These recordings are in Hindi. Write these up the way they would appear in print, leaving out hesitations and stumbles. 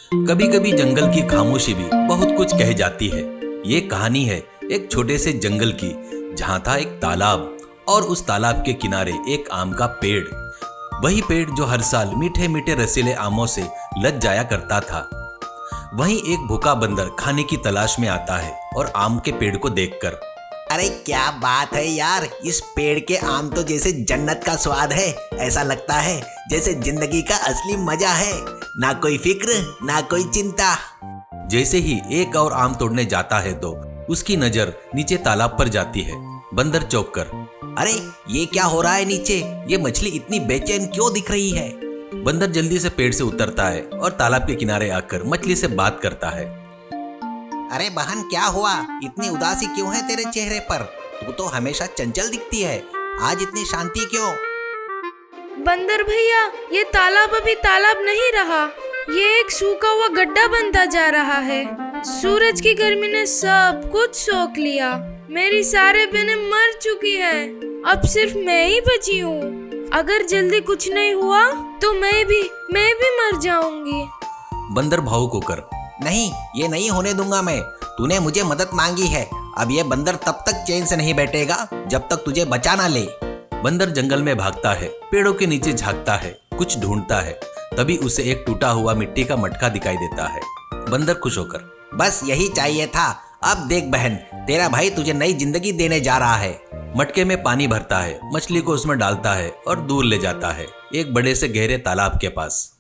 कभी कभी जंगल की खामोशी भी बहुत कुछ कह जाती है। ये कहानी है एक छोटे से जंगल की, जहाँ था एक तालाब और उस तालाब के किनारे एक आम का पेड़। वही पेड़ जो हर साल मीठे मीठे रसीले आमों से लद जाया करता था। वहीं एक भूखा बंदर खाने की तलाश में आता है और आम के पेड़ को देखकर, अरे क्या बात है यार, इस पेड़ के आम तो जैसे जन्नत का स्वाद है। ऐसा लगता है जैसे जिंदगी का असली मजा है, ना कोई फिक्र ना कोई चिंता। जैसे ही एक और आम तोड़ने जाता है तो उसकी नजर नीचे तालाब पर जाती है। बंदर चौंक कर, अरे ये क्या हो रहा है नीचे? ये मछली इतनी बेचैन क्यों दिख रही है? बंदर जल्दी से पेड़ से उतरता है और तालाब के किनारे आकर मछली से बात करता है। अरे बहन, क्या हुआ? इतनी उदासी क्यों है तेरे चेहरे पर? तू तो हमेशा चंचल दिखती है, आज इतनी शांति क्यों? बंदर भैया, ये तालाब अभी तालाब नहीं रहा, ये एक सूखा हुआ गड्ढा बनता जा रहा है। सूरज की गर्मी ने सब कुछ सोख लिया, मेरी सारे बहनें मर चुकी है, अब सिर्फ मैं ही बची हूँ। अगर जल्दी कुछ नहीं हुआ तो मैं भी मर जाऊंगी। बंदर भावुक होकर, नहीं, ये नहीं होने दूंगा मैं। तूने मुझे मदद मांगी है, अब ये बंदर तब तक चैन से नहीं बैठेगा जब तक तुझे बचा ना ले। बंदर जंगल में भागता है, पेड़ों के नीचे झांकता है, कुछ ढूंढता है। तभी उसे एक टूटा हुआ मिट्टी का मटका दिखाई देता है। बंदर खुश होकर, बस यही चाहिए था। अब देख बहन, तेरा भाई तुझे नई जिंदगी देने जा रहा है। मटके में पानी भरता है, मछली को उसमें डालता है और दूर ले जाता है एक बड़े से गहरे तालाब के पास।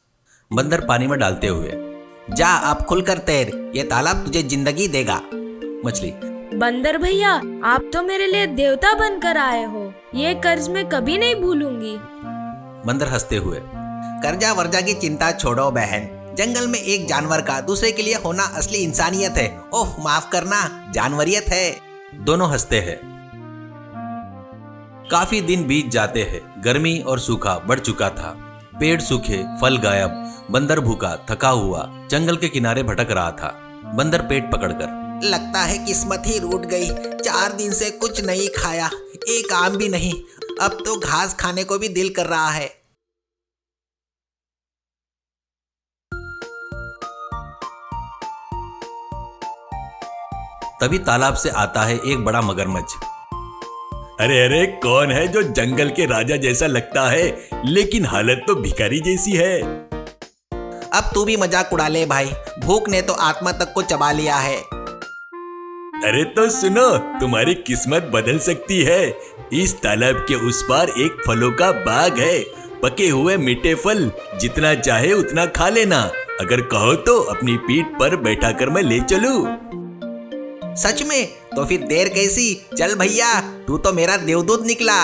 बंदर पानी में डालते हुए, जा अब खुलकर तैर, ये तालाब तुझे जिंदगी देगा। मछली, बंदर भैया, आप तो मेरे लिए देवता बनकर आए हो, ये कर्ज मैं कभी नहीं भूलूंगी। बंदर हंसते हुए, कर्जा वर्जा की चिंता छोड़ो बहन, जंगल में एक जानवर का दूसरे के लिए होना असली इंसानियत है। ओह माफ करना, जानवरियत है। दोनों हंसते हैं। काफी दिन बीत जाते हैं। गर्मी और सूखा बढ़ चुका था, पेड़ सूखे, फल गायब। बंदर भूखा थका हुआ जंगल के किनारे भटक रहा था। बंदर पेट पकड़कर, लगता है किस्मत ही रूठ गई, 4 दिन से कुछ नहीं खाया, एक आम भी नहीं, अब तो घास खाने को भी दिल कर रहा है। तभी तालाब से आता है एक बड़ा मगरमच्छ। अरे अरे, कौन है जो जंगल के राजा जैसा लगता है, लेकिन हालत तो भिखारी जैसी है। अब तू भी मजाक उड़ा ले भाई, भूख ने तो आत्मा तक को चबा लिया है। अरे तो सुनो, तुम्हारी किस्मत बदल सकती है। इस तालाब के उस पार एक फलों का बाग है, पके हुए मीठे फल, जितना चाहे उतना खा लेना। अगर कहो तो अपनी पीठ पर बैठा कर मैं ले चलूं। सच में? तो फिर देर कैसी, चल भैया, तू तो मेरा देवदूत निकला।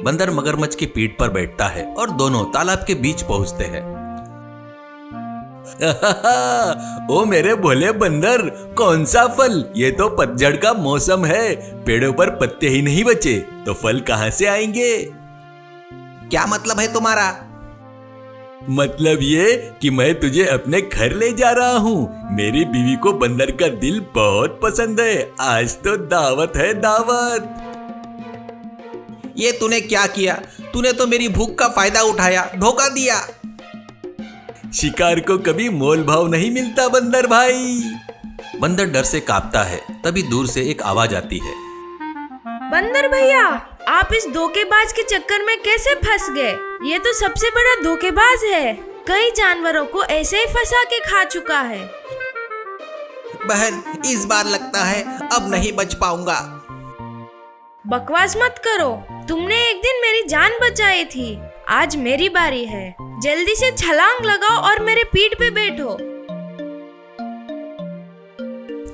बंदर मगरमच्छ की पीठ पर बैठता है और दोनों तालाब के बीच पहुंचते हैं। ओ मेरे भोले बंदर, कौन सा फल? ये तो पतझड़ का मौसम है, पेड़ों पर पत्ते ही नहीं बचे, तो फल कहां से आएंगे? क्या मतलब है तुम्हारा? मतलब ये कि मैं तुझे अपने घर ले जा रहा हूँ। मेरी बीवी को बंदर का दिल बहुत पसंद है, आज तो दावत है, दावत। ये तूने क्या किया? तूने तो मेरी भूख का फायदा उठाया, धोखा दिया। शिकार को कभी मोल भाव नहीं मिलता बंदर भाई। बंदर डर से कांपता है। तभी दूर से एक आवाज आती है, बंदर भैया, आप इस धोखेबाज के चक्कर में कैसे फंस गए? ये तो सबसे बड़ा धोखेबाज है, कई जानवरों को ऐसे ही फंसा के खा चुका है। बहन, इस बार लगता है अब नहीं बच पाऊंगा। बकवास मत करो, तुमने एक दिन मेरी जान बचाई थी, आज मेरी बारी है। जल्दी से छलांग लगाओ और मेरे पीठ पे बैठो।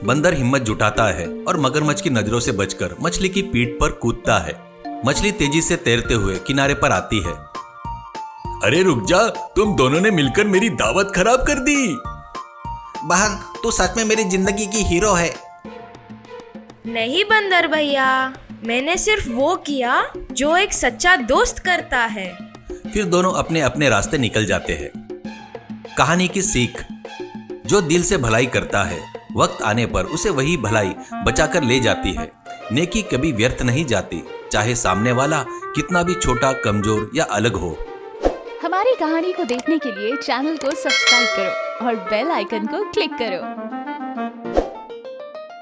बंदर हिम्मत जुटाता है और मगरमच्छ की नजरों से बचकर मछली की पीठ पर कूदता है। मछली तेजी से तैरते हुए किनारे पर आती है। अरे रुक जा, तुम दोनों ने मिलकर मेरी दावत खराब कर दी। बहन, तू सच में मेरी जिंदगी की हीरो है। नहीं बंदर भैया, मैंने सिर्फ वो किया जो एक सच्चा दोस्त करता है। फिर दोनों अपने अपने रास्ते निकल जाते हैं। कहानी की सीख, जो दिल से भलाई करता है, वक्त आने पर उसे वही भलाई बचाकर ले जाती है। नेकी कभी व्यर्थ नहीं जाती, चाहे सामने वाला कितना भी छोटा, कमजोर या अलग हो। हमारे हमारी कहानी को देखने के लिए चैनल को सब्सक्राइब करो और बेल आइकन को क्लिक करो।